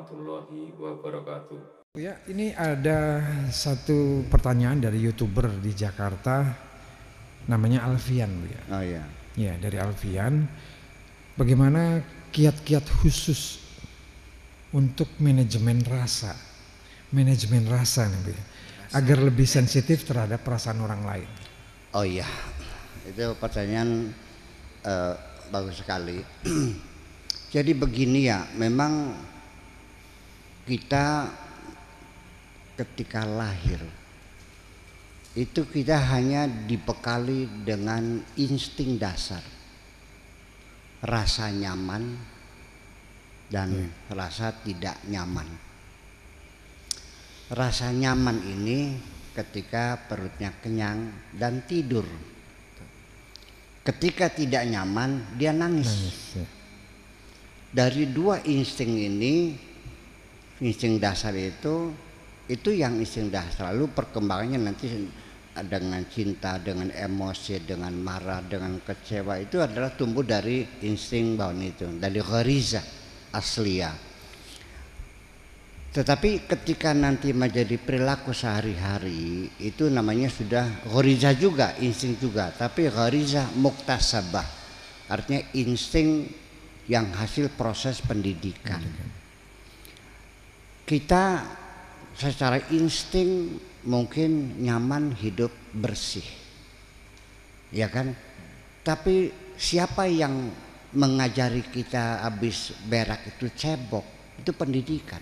warahmatullahi wabarakatuh. Ya, ini ada satu pertanyaan dari YouTuber di Jakarta, namanya Alfian, Bu ya. Oh ya. Ya, dari Alfian. Bagaimana kiat-kiat khusus untuk manajemen rasa nih, Bu ya, agar lebih sensitif terhadap perasaan orang lain? Oh iya, itu pertanyaan bagus sekali. Jadi begini ya, memang kita ketika lahir itu kita hanya dibekali dengan insting dasar, rasa nyaman dan rasa tidak nyaman. Rasa nyaman ini ketika perutnya kenyang dan tidur. Ketika tidak nyaman dia nangis. Ya. Dari dua insting ini, insting dasar itu yang insting dasar, lalu perkembangannya nanti dengan cinta, dengan emosi, dengan marah, dengan kecewa, itu adalah tumbuh dari insting bawaan itu, dari ghariza asliyah. Tetapi ketika nanti menjadi perilaku sehari-hari, itu namanya sudah ghariza juga, insting juga, tapi ghariza muktasabah, artinya insting yang hasil proses pendidikan. Kita secara insting mungkin nyaman hidup bersih, ya kan? Tapi siapa yang mengajari kita habis berak itu cebok? Itu pendidikan.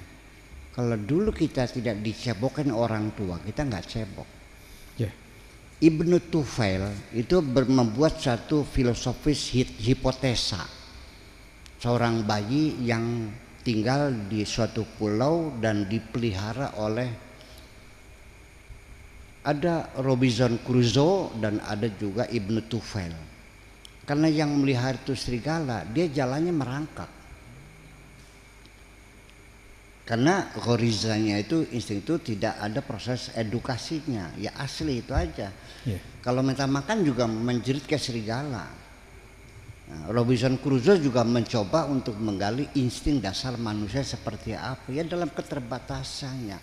Kalau dulu kita tidak dicebokkan orang tua, kita nggak cebok. Yeah. Ibnu Tufail itu membuat satu filosofis hipotesa. Seorang bayi yang tinggal di suatu pulau dan dipelihara oleh, ada Robinson Crusoe dan ada juga Ibnu Tufail. Karena yang melihara itu serigala, dia jalannya merangkak. Karena ghorizanya itu, insting itu tidak ada proses edukasinya, ya asli itu aja. Kalau minta makan juga menjerit kayak serigala. Nah, Robinson Crusoe juga mencoba untuk menggali insting dasar manusia seperti apa, ya dalam keterbatasannya.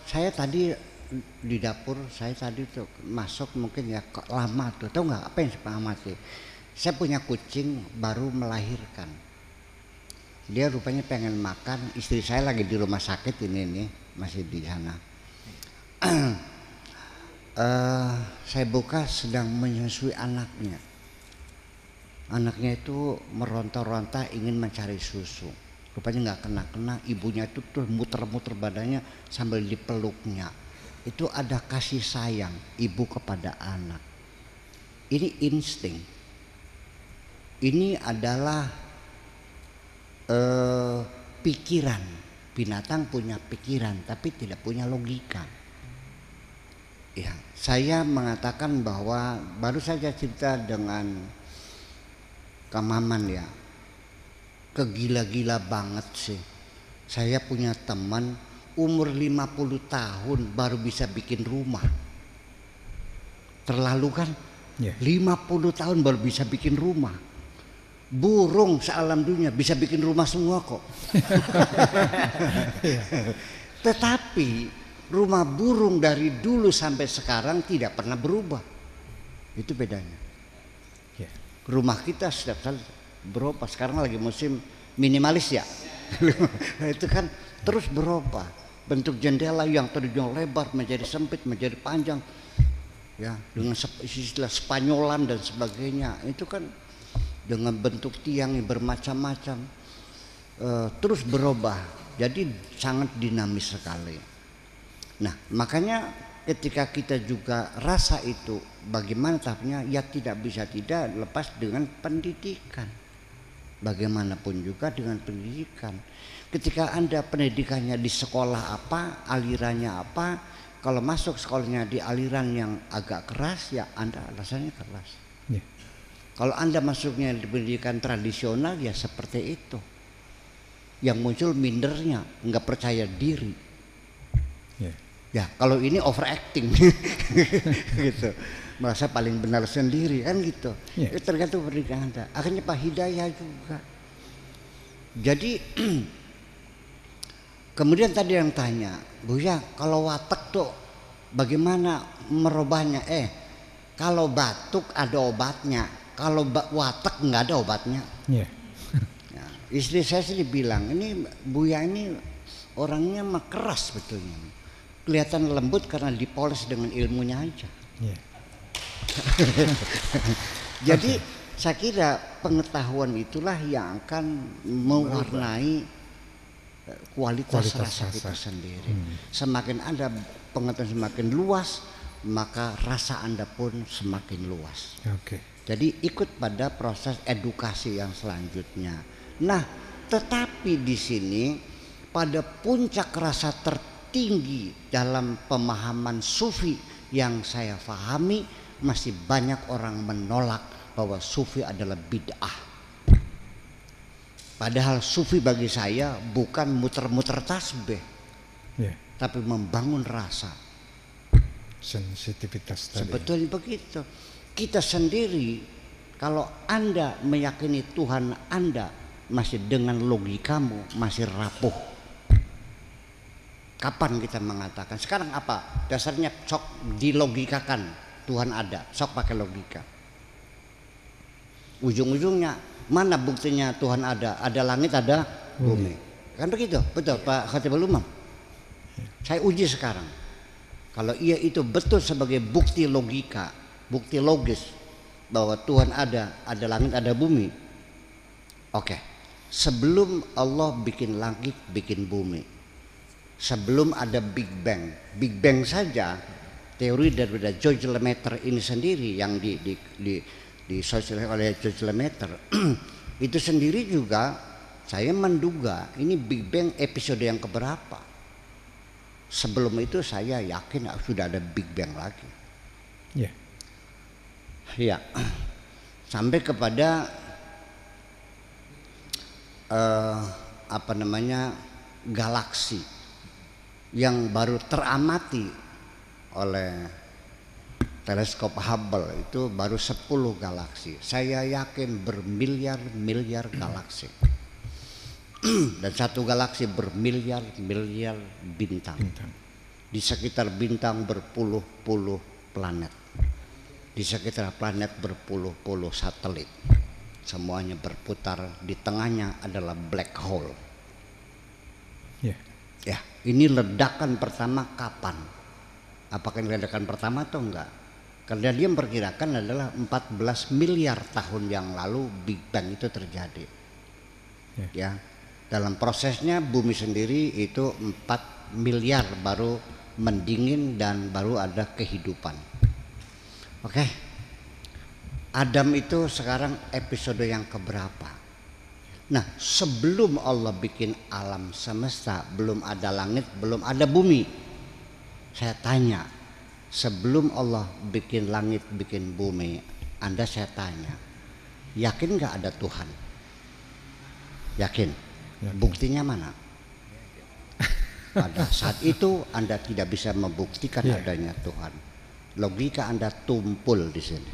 Saya tadi di dapur, saya tadi tuh masuk mungkin ya lama tuh, tahu nggak apa yang saya amati? Saya punya kucing baru melahirkan, dia rupanya pengen makan. Istri saya lagi di rumah sakit ini nih, masih di sana. Saya buka sedang menyusui anaknya. Anaknya itu meronta-ronta ingin mencari susu. Rupanya nggak kena-kena, ibunya itu tuh muter-muter badannya sambil dipeluknya. Itu ada kasih sayang ibu kepada anak. Ini insting. Ini adalah pikiran. Binatang punya pikiran tapi tidak punya logika. Ya, saya mengatakan bahwa baru saja cerita dengan Kamaman ya, kegila-gila banget sih. Saya punya teman umur 50 tahun baru bisa bikin rumah. Terlalu kan? 50 tahun baru bisa bikin rumah. Burung sealam dunia bisa bikin rumah semua kok. Tetapi rumah burung dari dulu sampai sekarang tidak pernah berubah. Itu bedanya. Rumah kita setiap kali berubah. Sekarang lagi musim minimalis ya. Itu kan terus berubah. Bentuk jendela yang tadinya lebar menjadi sempit, menjadi panjang. Ya, dengan istilah Spanyolan dan sebagainya. Itu kan dengan bentuk tiang yang bermacam-macam. Terus berubah. Jadi sangat dinamis sekali. Nah, makanya ketika kita juga rasa itu bagaimana tahapnya, ya tidak bisa tidak lepas dengan pendidikan. Bagaimanapun juga dengan pendidikan. Ketika Anda pendidikannya di sekolah apa, alirannya apa, kalau masuk sekolahnya di aliran yang agak keras, ya Anda rasanya keras. Kalau Anda masuknya di pendidikan tradisional, ya seperti itu. Yang muncul mindernya, nggak percaya diri. Ya kalau ini overacting gitu, merasa paling benar sendiri kan gitu. Itu tergantung pendidikan Anda. Akhirnya Pak Hidayah juga Jadi kemudian tadi yang tanya, Buya, kalau watek tuh bagaimana merubahnya? Kalau batuk ada obatnya, kalau watek nggak ada obatnya. Yeah. Nah, istri saya sih bilang, ini Buya ini orangnya mah keras betulnya. Kelihatan lembut karena dipoles dengan ilmunya aja. Yeah. Jadi saya kira pengetahuan itulah yang akan mewarnai kualitas rasa kita sendiri. Semakin Anda pengetahuan semakin luas, maka rasa Anda pun semakin luas. Oke. Jadi ikut pada proses edukasi yang selanjutnya. Nah, tetapi di sini pada puncak rasa tertinggi dalam pemahaman sufi yang saya pahami, masih banyak orang menolak bahwa sufi adalah bid'ah. Padahal sufi bagi saya bukan muter-muter tasbih, tapi membangun rasa. Sensitivitas tadi. Sebetulnya begitu. Kita sendiri, kalau Anda meyakini Tuhan Anda masih dengan logikamu masih rapuh. Kapan kita mengatakan? Sekarang apa? Dasarnya sok dilogikakan Tuhan ada, sok pakai logika. Ujung-ujungnya mana buktinya Tuhan ada? Ada langit, ada bumi. Kan begitu, betul Pak Khatibul Umam. Saya uji sekarang. Kalau ia itu betul sebagai bukti logika, bukti logis bahwa Tuhan ada langit, ada bumi. Oke. Sebelum Allah bikin langit, bikin bumi, sebelum ada Big Bang, Big Bang saja teori daripada George Lemaitre ini sendiri yang disosialisasikan oleh George Lemaitre itu sendiri juga saya menduga ini Big Bang episode yang keberapa. Sebelum itu saya yakin sudah ada Big Bang lagi. Ya, sampai kepada galaksi yang baru teramati oleh teleskop Hubble itu baru 10 galaksi. Saya yakin bermiliar-miliar galaksi. Dan satu galaksi bermiliar-miliar bintang. Di sekitar bintang berpuluh-puluh planet. Di sekitar planet berpuluh-puluh satelit. Semuanya berputar, di tengahnya adalah black hole. Ya, ini ledakan pertama kapan? Apakah ini ledakan pertama atau enggak? Karena dia memperkirakan adalah 14 miliar tahun yang lalu Big Bang itu terjadi. Ya, dalam prosesnya bumi sendiri itu 4 miliar baru mendingin dan baru ada kehidupan. Oke. Adam itu sekarang episode yang keberapa? Nah, sebelum Allah bikin alam semesta, belum ada langit, belum ada bumi. Saya tanya, sebelum Allah bikin langit, bikin bumi, Anda saya tanya, yakin nggak ada Tuhan? Yakin? Buktinya mana? Pada saat itu Anda tidak bisa membuktikan adanya Tuhan. Logika Anda tumpul di sini.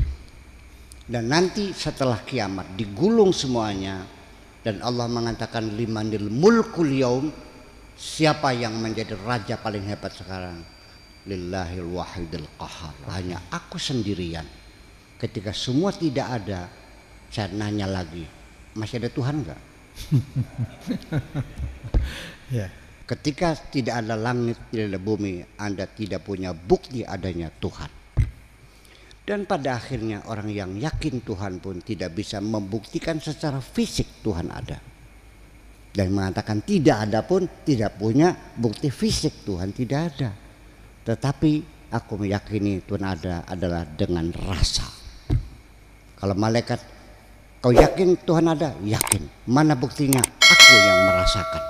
Dan nanti setelah kiamat digulung semuanya dan Allah mengatakan limanil mulkul yaum, siapa yang menjadi raja paling hebat sekarang? Lillahil wahidil qahar. Hanya aku sendirian. Ketika semua tidak ada, saya nanya lagi, masih ada Tuhan enggak? Ketika tidak ada langit, tidak ada bumi, Anda tidak punya bukti adanya Tuhan. Dan pada akhirnya orang yang yakin Tuhan pun tidak bisa membuktikan secara fisik Tuhan ada. Dan mengatakan tidak ada pun tidak punya bukti fisik Tuhan tidak ada. Tetapi aku meyakini Tuhan ada adalah dengan rasa. Kalau malaikat, kau yakin Tuhan ada? Yakin. Mana buktinya? Aku yang merasakan.